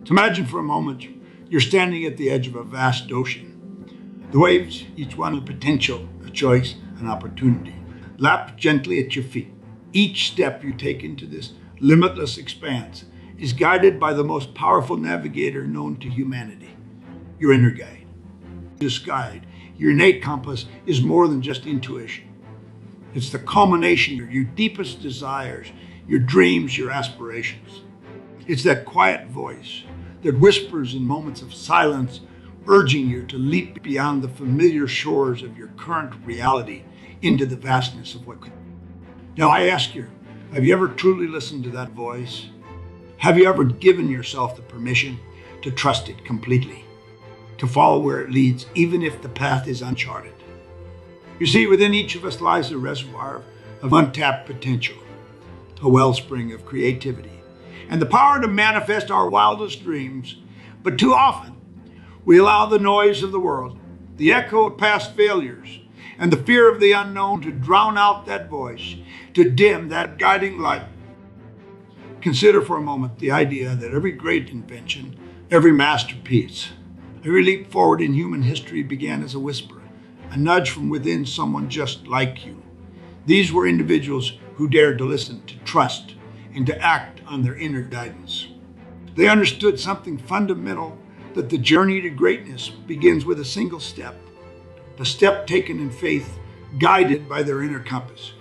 So imagine for a moment you're standing at the edge of a vast ocean. The waves, each one a potential, a choice, an opportunity, lap gently at your feet. Each step you take into this limitless expanse is guided by the most powerful navigator known to humanity, your inner guide. This guide, your innate compass, is more than just intuition. It's the culmination of your deepest desires, your dreams, your aspirations. It's that quiet voice that whispers in moments of silence, urging you to leap beyond the familiar shores of your current reality into the vastness of what could be. Now I ask you, have you ever truly listened to that voice? Have you ever given yourself the permission to trust it completely, to follow where it leads, even if the path is uncharted? You see, within each of us lies a reservoir of untapped potential, a wellspring of creativity, and the power to manifest our wildest dreams. But too often, we allow the noise of the world, the echo of past failures, and the fear of the unknown to drown out that voice, to dim that guiding light. Consider for a moment the idea that every great invention, every masterpiece, every leap forward in human history began as a whisper, a nudge from within someone just like you. These were individuals who dared to listen, to trust, and to act on their inner guidance. They understood something fundamental, that the journey to greatness begins with a single step, the step taken in faith, guided by their inner compass.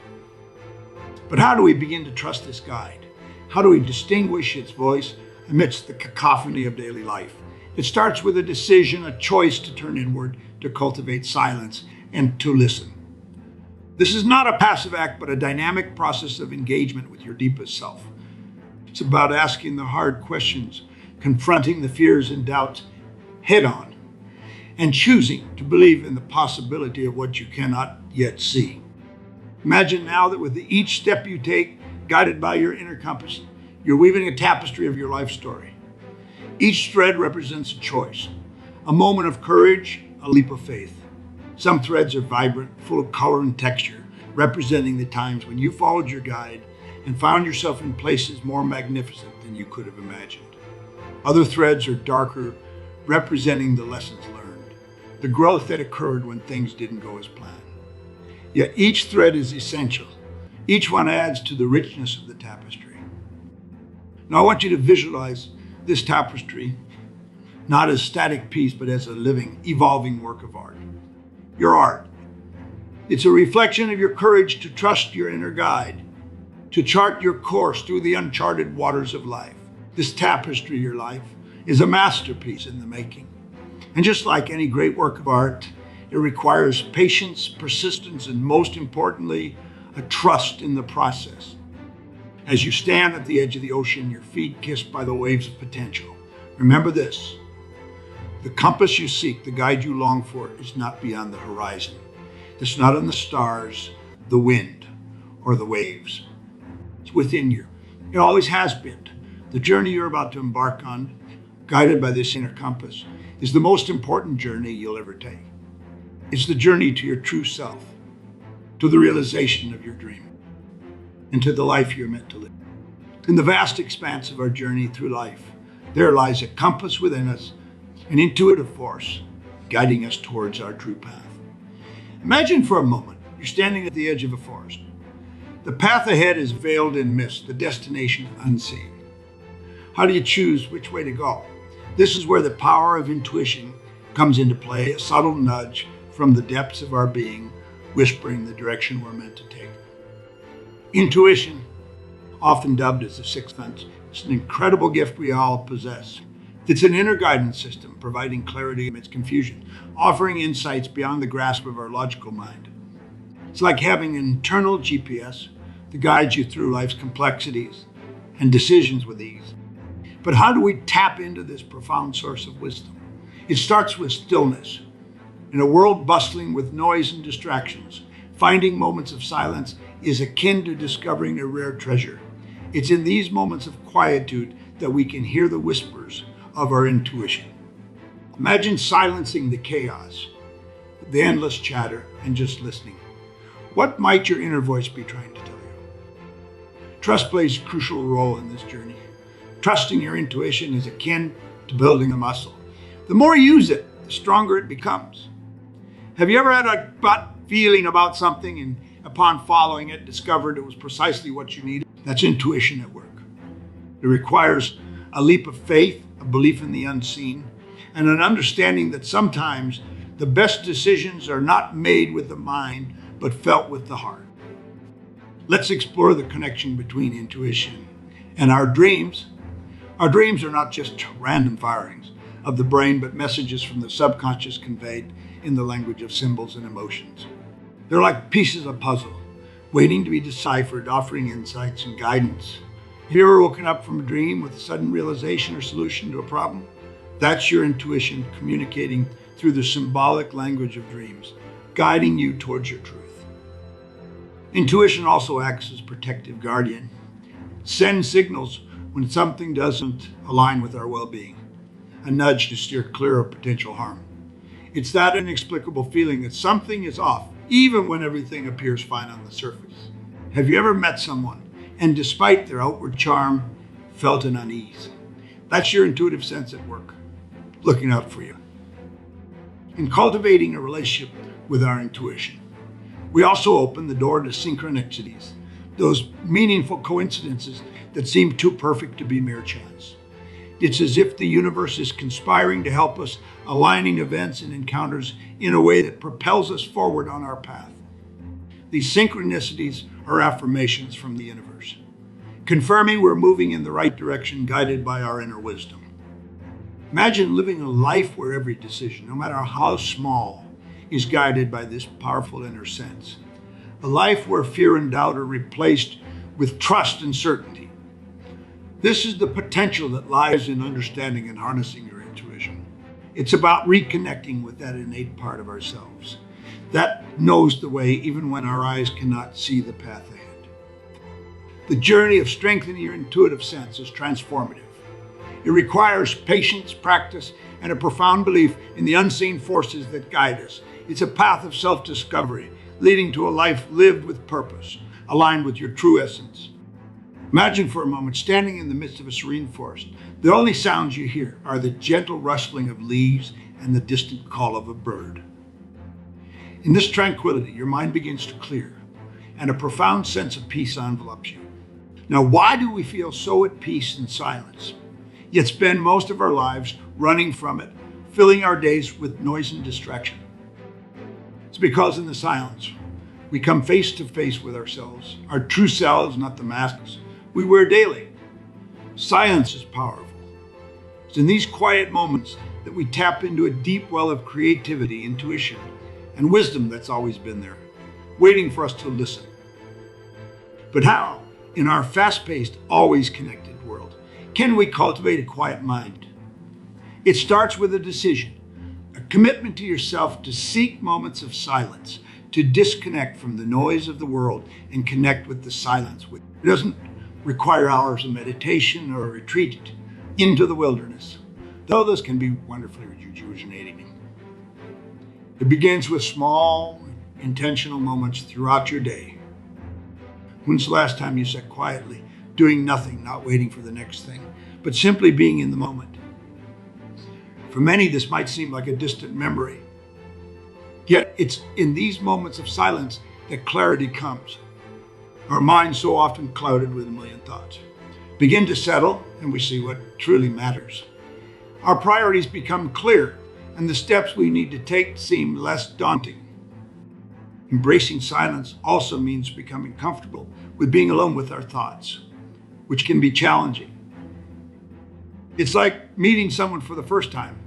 But how do we begin to trust this guide? How do we distinguish its voice amidst the cacophony of daily life? It starts with a decision, a choice to turn inward, to cultivate silence, and to listen. This is not a passive act, but a dynamic process of engagement with your deepest self. It's about asking the hard questions, confronting the fears and doubts head on, and choosing to believe in the possibility of what you cannot yet see. Imagine now that with each step you take, guided by your inner compass, you're weaving a tapestry of your life story. Each thread represents a choice, a moment of courage, a leap of faith. Some threads are vibrant, full of color and texture, representing the times when you followed your guide and found yourself in places more magnificent than you could have imagined. Other threads are darker, representing the lessons learned, the growth that occurred when things didn't go as planned. Yet each thread is essential. Each one adds to the richness of the tapestry. Now I want you to visualize this tapestry not as static piece, but as a living, evolving work of art. Your art. It's a reflection of your courage to trust your inner guide, to chart your course through the uncharted waters of life. This tapestry, your life, is a masterpiece in the making. And just like any great work of art, it requires patience, persistence, and most importantly, a trust in the process. As you stand at the edge of the ocean, your feet kissed by the waves of potential, remember this: the compass you seek, the guide you long for, is not beyond the horizon. It's not in the stars, the wind, or the waves. It's within you. It always has been. The journey you're about to embark on, guided by this inner compass, is the most important journey you'll ever take. It's the journey to your true self, to the realization of your dream, and to the life you're meant to live. In the vast expanse of our journey through life, there lies a compass within us, an intuitive force guiding us towards our true path. Imagine for a moment you're standing at the edge of a forest. The path ahead is veiled in mist, the destination unseen. How do you choose which way to go? This is where the power of intuition comes into play, a subtle nudge from the depths of our being, whispering the direction we're meant to take. Intuition, often dubbed as the sixth sense, is an incredible gift we all possess. It's an inner guidance system, providing clarity amidst confusion, offering insights beyond the grasp of our logical mind. It's like having an internal GPS that guides you through life's complexities and decisions with ease. But how do we tap into this profound source of wisdom? It starts with stillness. In a world bustling with noise and distractions, finding moments of silence is akin to discovering a rare treasure. It's in these moments of quietude that we can hear the whispers of our intuition. Imagine silencing the chaos, the endless chatter, and just listening. What might your inner voice be trying to tell you? Trust plays a crucial role in this journey. Trusting your intuition is akin to building a muscle. The more you use it, the stronger it becomes. Have you ever had a gut feeling about something and upon following it, discovered it was precisely what you needed? That's intuition at work. It requires a leap of faith, a belief in the unseen, and an understanding that sometimes the best decisions are not made with the mind, but felt with the heart. Let's explore the connection between intuition and our dreams. Our dreams are not just random firings of the brain, but messages from the subconscious conveyed in the language of symbols and emotions. They're like pieces of puzzle, waiting to be deciphered, offering insights and guidance. Have you ever woken up from a dream with a sudden realization or solution to a problem? That's your intuition communicating through the symbolic language of dreams, guiding you towards your truth. Intuition also acts as protective guardian. Sends signals when something doesn't align with our well-being, a nudge to steer clear of potential harm. It's that inexplicable feeling that something is off, even when everything appears fine on the surface. Have you ever met someone and despite their outward charm, felt an unease? That's your intuitive sense at work, looking out for you. In cultivating a relationship with our intuition, we also open the door to synchronicities, those meaningful coincidences that seem too perfect to be mere chance. It's as if the universe is conspiring to help us, aligning events and encounters in a way that propels us forward on our path. These synchronicities are affirmations from the universe, confirming we're moving in the right direction, guided by our inner wisdom. Imagine living a life where every decision, no matter how small, is guided by this powerful inner sense. A life where fear and doubt are replaced with trust and certainty. This is the potential that lies in understanding and harnessing your intuition. It's about reconnecting with that innate part of ourselves that knows the way even when our eyes cannot see the path ahead. The journey of strengthening your intuitive sense is transformative. It requires patience, practice, and a profound belief in the unseen forces that guide us. It's a path of self-discovery, leading to a life lived with purpose, aligned with your true essence. Imagine for a moment standing in the midst of a serene forest. The only sounds you hear are the gentle rustling of leaves and the distant call of a bird. In this tranquility, your mind begins to clear, and a profound sense of peace envelops you. Now, why do we feel so at peace in silence, yet spend most of our lives running from it, filling our days with noise and distraction? It's because in the silence, we come face to face with ourselves, our true selves, not the masks we wear daily. Silence is powerful. It's in these quiet moments that we tap into a deep well of creativity, intuition, and wisdom that's always been there, waiting for us to listen. But how, in our fast-paced, always connected world, can we cultivate a quiet mind? It starts with a decision, a commitment to yourself to seek moments of silence, to disconnect from the noise of the world and connect with the silence. It doesn't require hours of meditation or a retreat into the wilderness, though those can be wonderfully rejuvenating. It begins with small, intentional moments throughout your day. When's the last time you sat quietly, doing nothing, not waiting for the next thing, but simply being in the moment? For many, this might seem like a distant memory. Yet it's in these moments of silence that clarity comes. Our minds, so often clouded with a million thoughts, begin to settle, and we see what truly matters. Our priorities become clear, and the steps we need to take seem less daunting. Embracing silence also means becoming comfortable with being alone with our thoughts, which can be challenging. It's like meeting someone for the first time.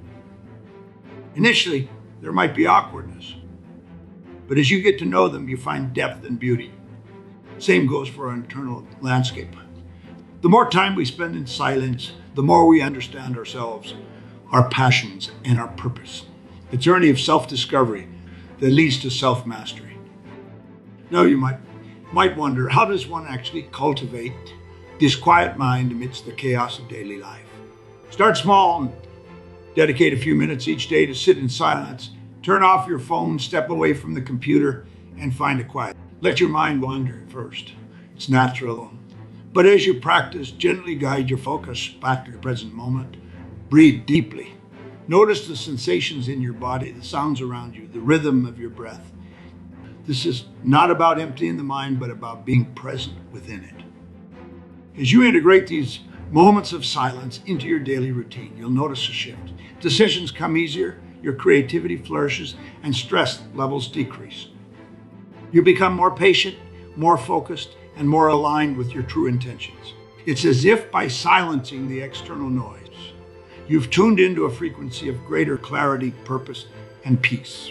Initially, there might be awkwardness, but as you get to know them, you find depth and beauty. Same goes for our internal landscape. The more time we spend in silence, the more we understand ourselves, our passions, and our purpose. The journey of self-discovery that leads to self-mastery. Now you might wonder, how does one actually cultivate this quiet mind amidst the chaos of daily life? Start small and dedicate a few minutes each day to sit in silence. Turn off your phone, step away from the computer, and find a quiet. Let your mind wander at first. It's natural. But as you practice, gently guide your focus back to the present moment. Breathe deeply. Notice the sensations in your body, the sounds around you, the rhythm of your breath. This is not about emptying the mind, but about being present within it. As you integrate these moments of silence into your daily routine, you'll notice a shift. Decisions come easier, your creativity flourishes, and stress levels decrease. You become more patient, more focused, and more aligned with your true intentions. It's as if by silencing the external noise, you've tuned into a frequency of greater clarity, purpose, and peace.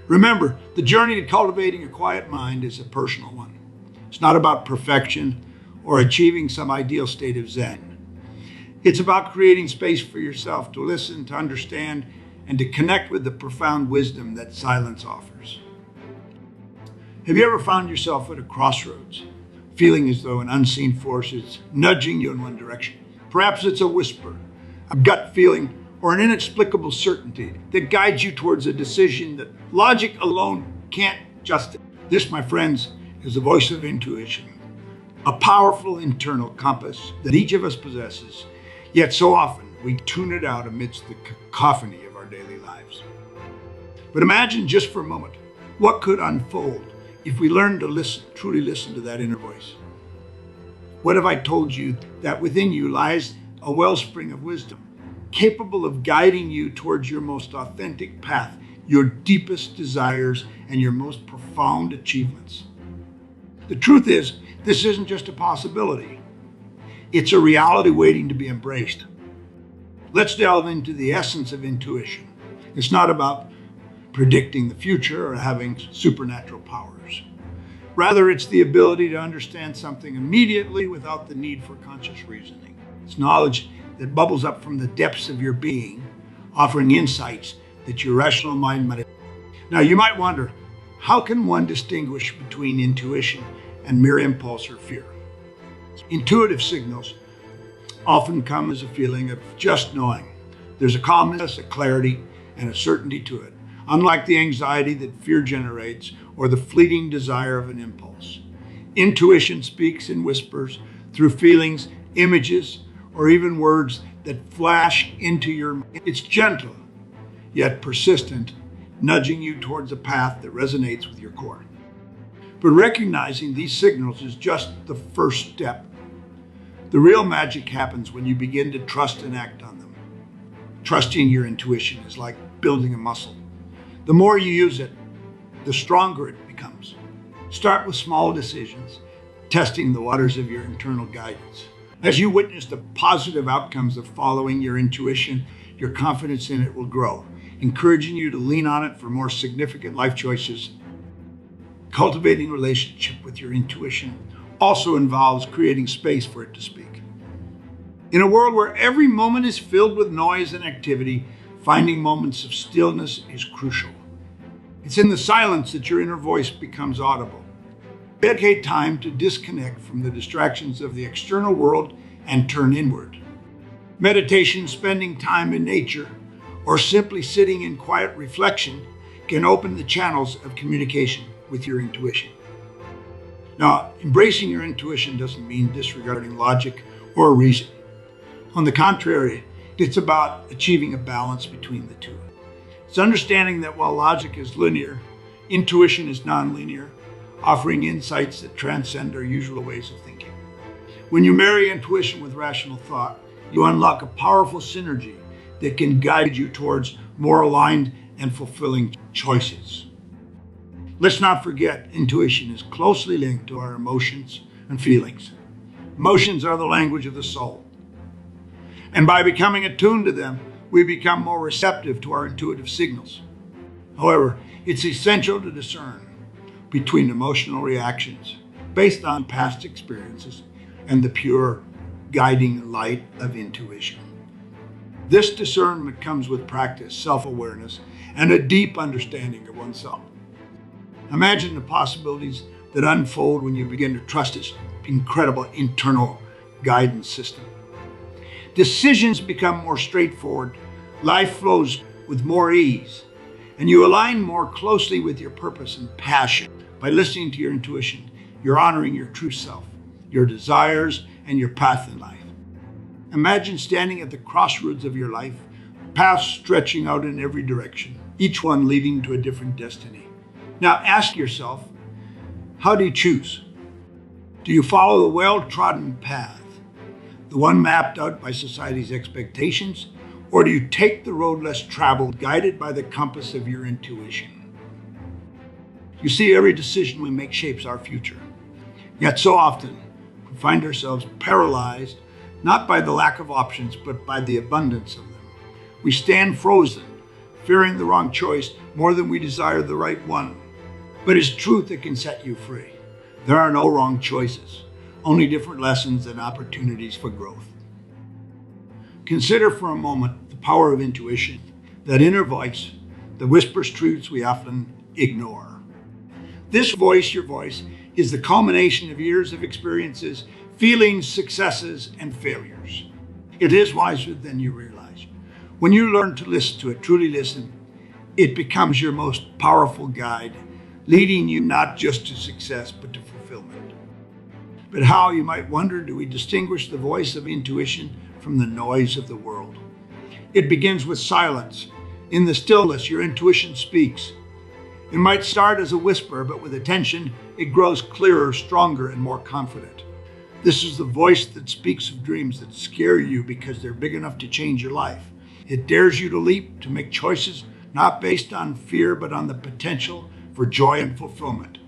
Remember, the journey to cultivating a quiet mind is a personal one. It's not about perfection or achieving some ideal state of Zen. It's about creating space for yourself to listen, to understand, and to connect with the profound wisdom that silence offers. Have you ever found yourself at a crossroads, feeling as though an unseen force is nudging you in one direction? Perhaps it's a whisper, a gut feeling, or an inexplicable certainty that guides you towards a decision that logic alone can't justify. This, my friends, is the voice of intuition, a powerful internal compass that each of us possesses, yet so often we tune it out amidst the cacophony of our daily lives. But imagine just for a moment what could unfold if we learned to listen, truly listen to that inner voice. What if I told you that within you lies a wellspring of wisdom, capable of guiding you towards your most authentic path, your deepest desires, and your most profound achievements? The truth is, this isn't just a possibility. It's a reality waiting to be embraced. Let's delve into the essence of intuition. It's not about predicting the future or having supernatural powers. Rather, it's the ability to understand something immediately without the need for conscious reasoning. It's knowledge that bubbles up from the depths of your being, offering insights that your rational mind might. Now, you might wonder, how can one distinguish between intuition and mere impulse or fear? Intuitive signals often come as a feeling of just knowing. There's a calmness, a clarity, and a certainty to it, unlike the anxiety that fear generates or the fleeting desire of an impulse. Intuition speaks in whispers through feelings, images, or even words that flash into your mind. It's gentle, yet persistent, nudging you towards a path that resonates with your core. But recognizing these signals is just the first step. The real magic happens when you begin to trust and act on them. Trusting your intuition is like building a muscle. The more you use it, the stronger it becomes. Start with small decisions, testing the waters of your internal guidance. As you witness the positive outcomes of following your intuition, your confidence in it will grow, encouraging you to lean on it for more significant life choices. Cultivating a relationship with your intuition also involves creating space for it to speak. In a world where every moment is filled with noise and activity, finding moments of stillness is crucial. It's in the silence that your inner voice becomes audible. Dedicate time to disconnect from the distractions of the external world and turn inward. Meditation, spending time in nature, or simply sitting in quiet reflection can open the channels of communication with your intuition. Now, embracing your intuition doesn't mean disregarding logic or reason. On the contrary, it's about achieving a balance between the two. It's understanding that while logic is linear, intuition is nonlinear, offering insights that transcend our usual ways of thinking. When you marry intuition with rational thought, you unlock a powerful synergy that can guide you towards more aligned and fulfilling choices. Let's not forget, intuition is closely linked to our emotions and feelings. Emotions are the language of the soul. And by becoming attuned to them, we become more receptive to our intuitive signals. However, it's essential to discern between emotional reactions based on past experiences and the pure guiding light of intuition. This discernment comes with practice, self-awareness, and a deep understanding of oneself. Imagine the possibilities that unfold when you begin to trust this incredible internal guidance system. Decisions become more straightforward, life flows with more ease, and you align more closely with your purpose and passion. By listening to your intuition, you're honoring your true self, your desires, and your path in life. Imagine standing at the crossroads of your life, paths stretching out in every direction, each one leading to a different destiny. Now ask yourself, how do you choose? Do you follow the well-trodden path, the one mapped out by society's expectations, or do you take the road less traveled, guided by the compass of your intuition? You see, every decision we make shapes our future. Yet so often, we find ourselves paralyzed, not by the lack of options, but by the abundance of them. We stand frozen, fearing the wrong choice more than we desire the right one. But it's truth that can set you free. There are no wrong choices, only different lessons and opportunities for growth. Consider for a moment the power of intuition, that inner voice that whispers truths we often ignore. This voice, your voice, is the culmination of years of experiences, feelings, successes, and failures. It is wiser than you realize. When you learn to listen to it, truly listen, it becomes your most powerful guide, leading you not just to success, but to fulfillment. But how, you might wonder, do we distinguish the voice of intuition from the noise of the world? It begins with silence. In the stillness, your intuition speaks. It might start as a whisper, but with attention, it grows clearer, stronger, and more confident. This is the voice that speaks of dreams that scare you because they're big enough to change your life. It dares you to leap, to make choices not based on fear, but on the potential for joy and fulfillment.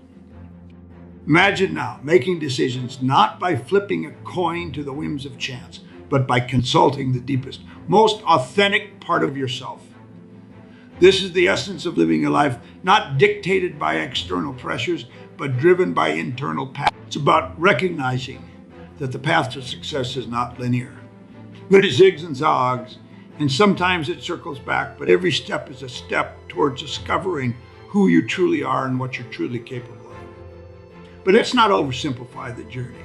Imagine now making decisions not by flipping a coin to the whims of chance, but by consulting the deepest, most authentic part of yourself. This is the essence of living a life not dictated by external pressures, but driven by internal paths. It's about recognizing that the path to success is not linear. It zigs and zags, and sometimes it circles back, but every step is a step towards discovering who you truly are and what you're truly capable of. But let's not oversimplify the journey.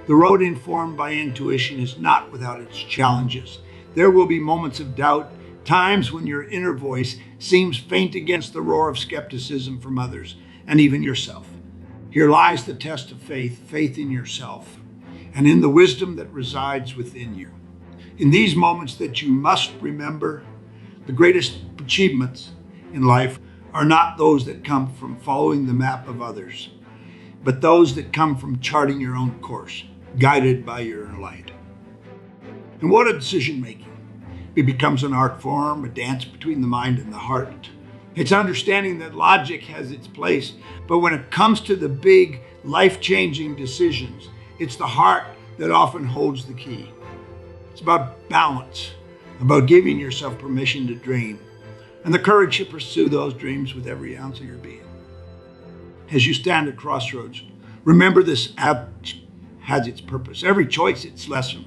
The road informed by intuition is not without its challenges. There will be moments of doubt, times when your inner voice seems faint against the roar of skepticism from others and even yourself. Here lies the test of faith, faith in yourself, and in the wisdom that resides within you. In these moments that you must remember, the greatest achievements in life are not those that come from following the map of others, but those that come from charting your own course, guided by your inner light. And what a decision making. It becomes an art form, a dance between the mind and the heart. It's understanding that logic has its place, but when it comes to the big, life-changing decisions, it's the heart that often holds the key. It's about balance, about giving yourself permission to dream, and the courage to pursue those dreams with every ounce of your being. As you stand at crossroads, remember this act has its purpose, every choice its lesson.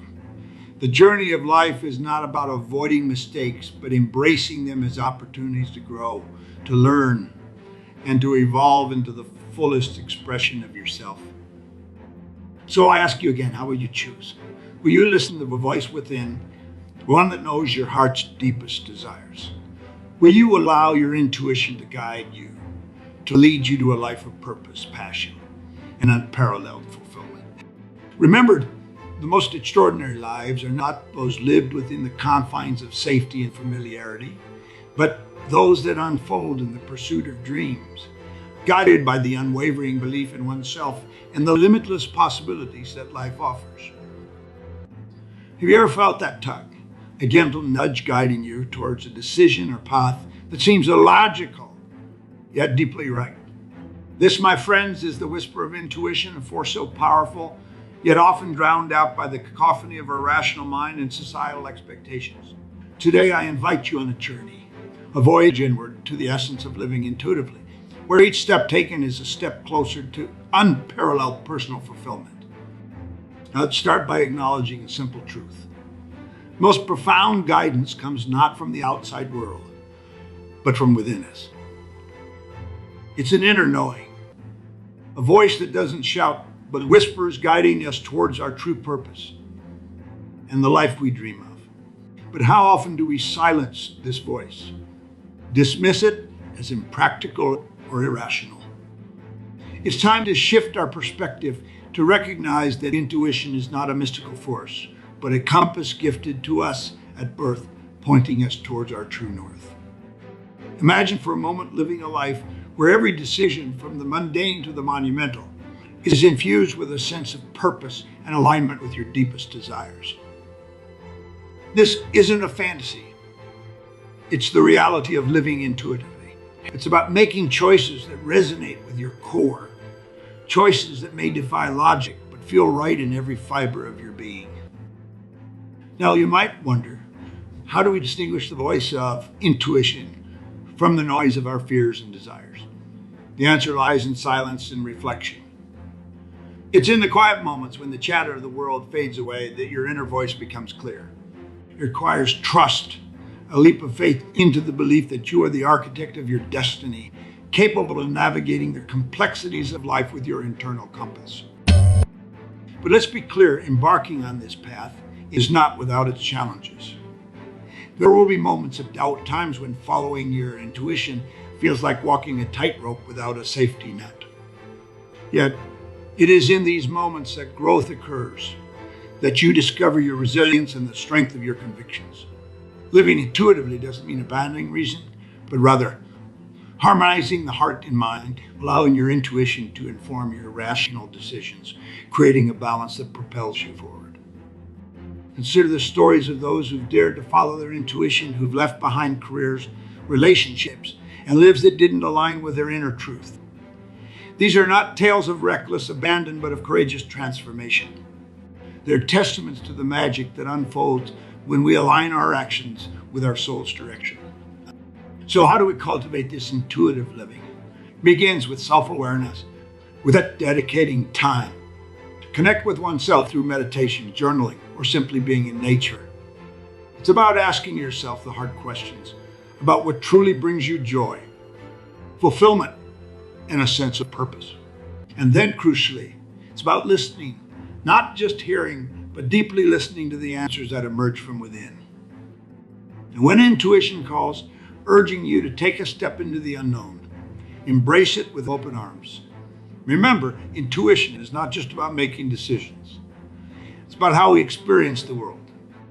The journey of life is not about avoiding mistakes, but embracing them as opportunities to grow, to learn, and to evolve into the fullest expression of yourself. So I ask you again, how will you choose? Will you listen to the voice within, one that knows your heart's deepest desires? Will you allow your intuition to guide you, to lead you to a life of purpose, passion, and unparalleled fulfillment? Remember, the most extraordinary lives are not those lived within the confines of safety and familiarity, but those that unfold in the pursuit of dreams, guided by the unwavering belief in oneself and the limitless possibilities that life offers. Have you ever felt that tug, a gentle nudge guiding you towards a decision or path that seems illogical, yet deeply right? This, my friends, is the whisper of intuition, a force so powerful, yet often drowned out by the cacophony of our rational mind and societal expectations. Today, I invite you on a journey, a voyage inward to the essence of living intuitively, where each step taken is a step closer to unparalleled personal fulfillment. Now, let's start by acknowledging a simple truth. Most profound guidance comes not from the outside world, but from within us. It's an inner knowing, a voice that doesn't shout, but whispers, guiding us towards our true purpose and the life we dream of. But how often do we silence this voice, dismiss it as impractical or irrational? It's time to shift our perspective to recognize that intuition is not a mystical force, but a compass gifted to us at birth, pointing us towards our true north. Imagine for a moment living a life where every decision, from the mundane to the monumental, is infused with a sense of purpose and alignment with your deepest desires. This isn't a fantasy. It's the reality of living intuitively. It's about making choices that resonate with your core, choices that may defy logic but feel right in every fiber of your being. Now, you might wonder, how do we distinguish the voice of intuition from the noise of our fears and desires? The answer lies in silence and reflection. It's in the quiet moments when the chatter of the world fades away that your inner voice becomes clear. It requires trust, a leap of faith into the belief that you are the architect of your destiny, capable of navigating the complexities of life with your internal compass. But let's be clear, embarking on this path is not without its challenges. There will be moments of doubt, times when following your intuition feels like walking a tightrope without a safety net. Yet, it is in these moments that growth occurs, that you discover your resilience and the strength of your convictions. Living intuitively doesn't mean abandoning reason, but rather harmonizing the heart and mind, allowing your intuition to inform your rational decisions, creating a balance that propels you forward. Consider the stories of those who've dared to follow their intuition, who've left behind careers, relationships, and lives that didn't align with their inner truth. These are not tales of reckless abandon, but of courageous transformation. They're testaments to the magic that unfolds when we align our actions with our soul's direction. So how do we cultivate this intuitive living? It begins with self-awareness, with that dedicating time to connect with oneself through meditation, journaling, or simply being in nature. It's about asking yourself the hard questions about what truly brings you joy, fulfillment, and a sense of purpose. And then, crucially, it's about listening, not just hearing, but deeply listening to the answers that emerge from within. And when intuition calls, urging you to take a step into the unknown, embrace it with open arms. Remember, intuition is not just about making decisions. It's about how we experience the world.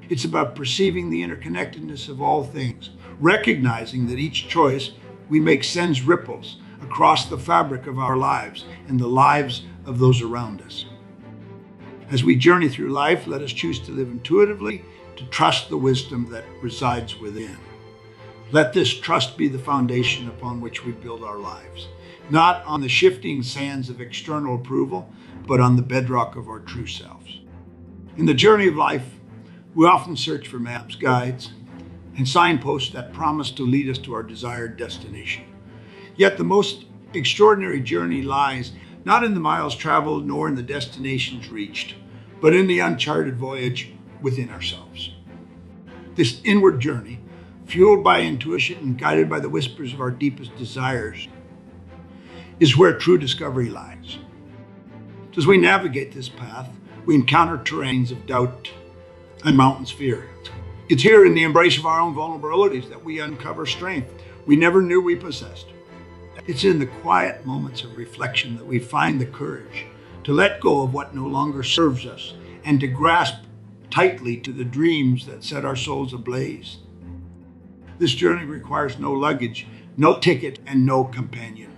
It's about perceiving the interconnectedness of all things, recognizing that each choice we make sends ripples across the fabric of our lives and the lives of those around us. As we journey through life, let us choose to live intuitively, to trust the wisdom that resides within. Let this trust be the foundation upon which we build our lives, not on the shifting sands of external approval, but on the bedrock of our true selves. In the journey of life, we often search for maps, guides, and signposts that promise to lead us to our desired destination. Yet the most extraordinary journey lies not in the miles traveled nor in the destinations reached, but in the uncharted voyage within ourselves. This inward journey, fueled by intuition and guided by the whispers of our deepest desires, is where true discovery lies. As we navigate this path, we encounter terrains of doubt and mountains of fear. It's here in the embrace of our own vulnerabilities that we uncover strength we never knew we possessed. It's in the quiet moments of reflection that we find the courage to let go of what no longer serves us and to grasp tightly to the dreams that set our souls ablaze. This journey requires no luggage, no ticket, and no companion.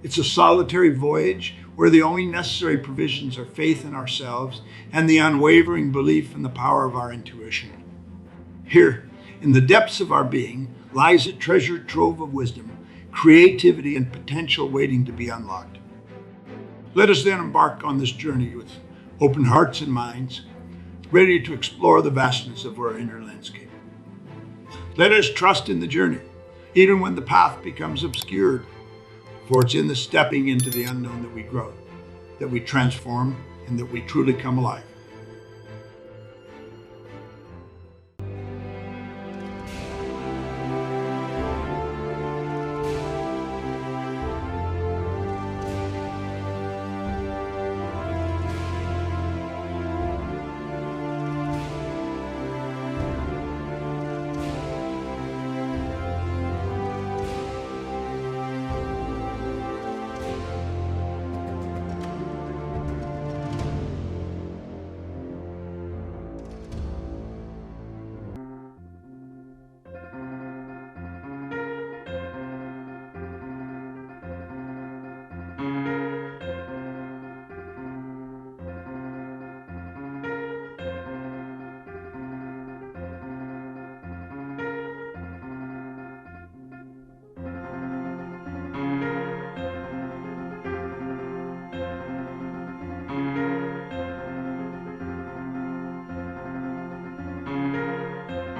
It's a solitary voyage where the only necessary provisions are faith in ourselves and the unwavering belief in the power of our intuition. Here, in the depths of our being, lies a treasure trove of wisdom, creativity, and potential waiting to be unlocked. Let us then embark on this journey with open hearts and minds, ready to explore the vastness of our inner landscape. Let us trust in the journey, even when the path becomes obscured, for it's in the stepping into the unknown that we grow, that we transform, and that we truly come alive.